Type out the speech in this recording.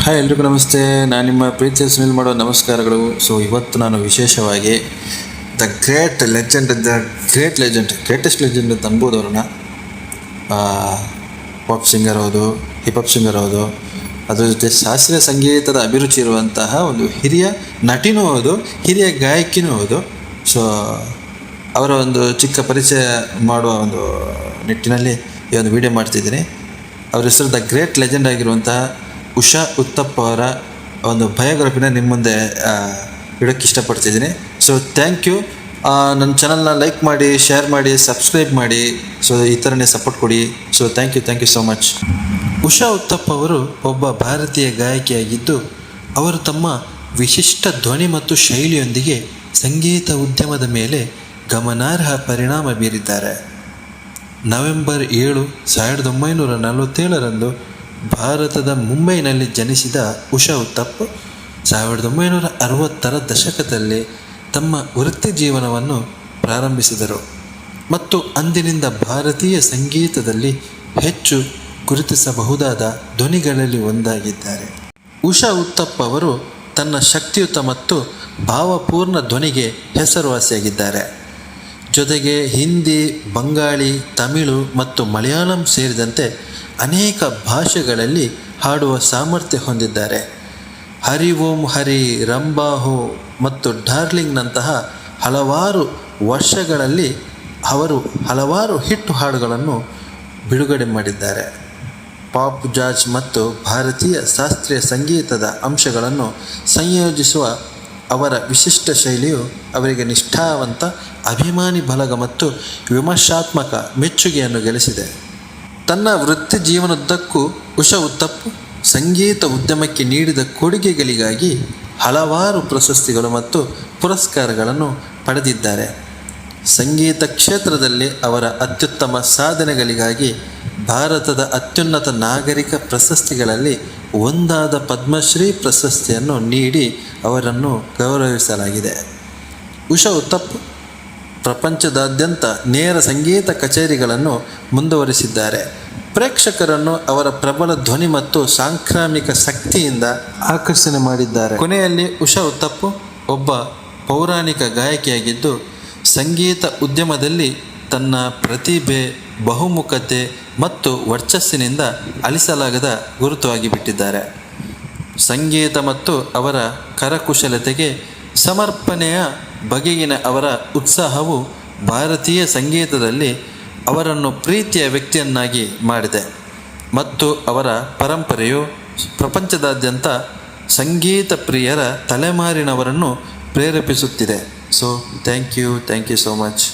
Hi ಎಲ್ರಿಗೂ ನಮಸ್ತೆ. ನಾನು ನಿಮ್ಮ ಪ್ರೀತಿಯ ಸುನಿಲ್ ಮಾಡೋ ನಮಸ್ಕಾರಗಳು. ಸೊ ಇವತ್ತು ನಾನು ವಿಶೇಷವಾಗಿ ಗ್ರೇಟೆಸ್ಟ್ ಲೆಜೆಂಡ್ ಅಂತ ಅನ್ಬೋದು ಅವ್ರನ್ನ. ಪಾಪ್ ಸಿಂಗರ್ ಹೌದು, ಹಿಪ್ ಹಾಪ್ ಸಿಂಗರ್ ಹೌದು, ಅದ್ರ ಜೊತೆ ಶಾಸ್ತ್ರೀಯ ಸಂಗೀತದ ಅಭಿರುಚಿ ಇರುವಂತಹ ಒಂದು ಹಿರಿಯ ನಟಿನೂ ಹೌದು, ಹಿರಿಯ ಗಾಯಕಿನೂ ಹೌದು. ಸೊ ಅವರ ಒಂದು ಚಿಕ್ಕ ಪರಿಚಯ ಮಾಡುವ ಒಂದು ನಿಟ್ಟಿನಲ್ಲಿ ಈ ಒಂದು ವಿಡಿಯೋ ಮಾಡ್ತಿದ್ದೀನಿ. ಅವ್ರ ಹೆಸರು ಗ್ರೇಟ್ ಲೆಜೆಂಡ್ ಆಗಿರುವಂತಹ ಉಷಾ ಉತ್ತಪ್ಪ ಅವರ ಒಂದು ಬಯೋಗ್ರಫಿನ ನಿಮ್ಮ ಮುಂದೆ ಇಡೋಕ್ಕೆ ಇಷ್ಟಪಡ್ತಿದ್ದೀನಿ. So thank you. ನನ್ನ ಚಾನಲ್ನ ಲೈಕ್ ಮಾಡಿ, ಶೇರ್ ಮಾಡಿ, ಸಬ್ಸ್ಕ್ರೈಬ್ ಮಾಡಿ. ಸೊ ಈ ಥರನೇ ಸಪೋರ್ಟ್ ಕೊಡಿ. So thank you so much. Usha Uthappa ಅವರು ಒಬ್ಬ ಭಾರತೀಯ ಗಾಯಕಿಯಾಗಿದ್ದು, ಅವರು ತಮ್ಮ ವಿಶಿಷ್ಟ ಧ್ವನಿ ಮತ್ತು ಶೈಲಿಯೊಂದಿಗೆ ಸಂಗೀತ ಉದ್ಯಮದ ಮೇಲೆ ಗಮನಾರ್ಹ ಪರಿಣಾಮ ಬೀರಿದ್ದಾರೆ. ನವೆಂಬರ್ 7, 1947ರಂದು ಭಾರತದ ಮುಂಬೈನಲ್ಲಿ ಜನಿಸಿದ ಉಷಾ ಉತ್ತಪ್ಪ 1960ರ ದಶಕದಲ್ಲಿ ತಮ್ಮ ವೃತ್ತಿ ಜೀವನವನ್ನು ಪ್ರಾರಂಭಿಸಿದರು ಮತ್ತು ಅಂದಿನಿಂದ ಭಾರತೀಯ ಸಂಗೀತದಲ್ಲಿ ಹೆಚ್ಚು ಗುರುತಿಸಬಹುದಾದ ಧ್ವನಿಗಳಲ್ಲಿ ಒಂದಾಗಿದ್ದಾರೆ. ಉಷಾ ಉತ್ತಪ್ಪ ಅವರು ತನ್ನ ಶಕ್ತಿಯುತ ಮತ್ತು ಭಾವಪೂರ್ಣ ಧ್ವನಿಗೆ ಹೆಸರುವಾಸಿಯಾಗಿದ್ದಾರೆ. ಜೊತೆಗೆ ಹಿಂದಿ, ಬಂಗಾಳಿ, ತಮಿಳು ಮತ್ತು ಮಲಯಾಳಂ ಸೇರಿದಂತೆ ಅನೇಕ ಭಾಷೆಗಳಲ್ಲಿ ಹಾಡುವ ಸಾಮರ್ಥ್ಯ ಹೊಂದಿದ್ದಾರೆ. ಹರಿ ಓಂ ಹರಿ, ರಂಬಾಹೋ ಮತ್ತು ಡಾರ್ಲಿಂಗ್ನಂತಹ ಹಲವಾರು ವರ್ಷಗಳಲ್ಲಿ ಅವರು ಹಲವಾರು ಹಿಟ್ ಹಾಡುಗಳನ್ನು ಬಿಡುಗಡೆ ಮಾಡಿದ್ದಾರೆ. ಪಾಪ್, ಜಾಜ್ ಮತ್ತು ಭಾರತೀಯ ಶಾಸ್ತ್ರೀಯ ಸಂಗೀತದ ಅಂಶಗಳನ್ನು ಸಂಯೋಜಿಸುವ ಅವರ ವಿಶಿಷ್ಟ ಶೈಲಿಯು ಅವರಿಗೆ ನಿಷ್ಠಾವಂತ ಅಭಿಮಾನಿ ಬಳಗ ಮತ್ತು ವಿಮರ್ಶಾತ್ಮಕ ಮೆಚ್ಚುಗೆಯನ್ನು ಗಳಿಸಿದೆ. ತನ್ನ ವೃತ್ತಿ ಜೀವನದುದ್ದಕ್ಕೂ ಉಷಾ ಉತ್ತಪ್ಪ ಸಂಗೀತ ಉದ್ಯಮಕ್ಕೆ ನೀಡಿದ ಕೊಡುಗೆಗಳಿಗಾಗಿ ಹಲವಾರು ಪ್ರಶಸ್ತಿಗಳು ಮತ್ತು ಪುರಸ್ಕಾರಗಳನ್ನು ಪಡೆದಿದ್ದಾರೆ. ಸಂಗೀತ ಕ್ಷೇತ್ರದಲ್ಲಿ ಅವರ ಅತ್ಯುತ್ತಮ ಸಾಧನೆಗಳಿಗಾಗಿ ಭಾರತದ ಅತ್ಯುನ್ನತ ನಾಗರಿಕ ಪ್ರಶಸ್ತಿಗಳಲ್ಲಿ ಒಂದಾದ ಪದ್ಮಶ್ರೀ ಪ್ರಶಸ್ತಿಯನ್ನು ನೀಡಿ ಅವರನ್ನು ಗೌರವಿಸಲಾಗಿದೆ. ಉಷಾ ಉತ್ತಪ್ಪ ಪ್ರಪಂಚದಾದ್ಯಂತ ನೇರ ಸಂಗೀತ ಕಚೇರಿಗಳನ್ನು ಮುಂದುವರಿಸಿದ್ದಾರೆ. ಪ್ರೇಕ್ಷಕರನ್ನು ಅವರ ಪ್ರಬಲ ಧ್ವನಿ ಮತ್ತು ಸಾಂಕ್ರಾಮಿಕ ಶಕ್ತಿಯಿಂದ ಆಕರ್ಷಣೆ ಮಾಡಿದ್ದಾರೆ. ಕೊನೆಯಲ್ಲಿ ಉಷಾ ಉತ್ತಪ್ಪ ಒಬ್ಬ ಪೌರಾಣಿಕ ಗಾಯಕಿಯಾಗಿದ್ದು, ಸಂಗೀತ ಉದ್ಯಮದಲ್ಲಿ ತನ್ನ ಪ್ರತಿಭೆ, ಬಹುಮುಖತೆ ಮತ್ತು ವರ್ಚಸ್ಸಿನಿಂದ ಅಳಿಸಲಾಗದ ಗುರುತಾಗಿ ಬಿಟ್ಟಿದ್ದಾರೆ. ಸಂಗೀತ ಮತ್ತು ಅವರ ಕರಕುಶಲತೆಗೆ ಸಮರ್ಪಣೆಯ ಬಗೆಗಿನ ಅವರ ಉತ್ಸಾಹವು ಭಾರತೀಯ ಸಂಗೀತದಲ್ಲಿ ಅವರನ್ನು ಪ್ರೀತಿಯ ವ್ಯಕ್ತಿಯನ್ನಾಗಿ ಮಾಡಿದೆ ಮತ್ತು ಅವರ ಪರಂಪರೆಯು ಪ್ರಪಂಚದಾದ್ಯಂತ ಸಂಗೀತ ಪ್ರಿಯರ ತಲೆಮಾರಿನವರನ್ನು ಪ್ರೇರೇಪಿಸುತ್ತಿದೆ. So thank you so much.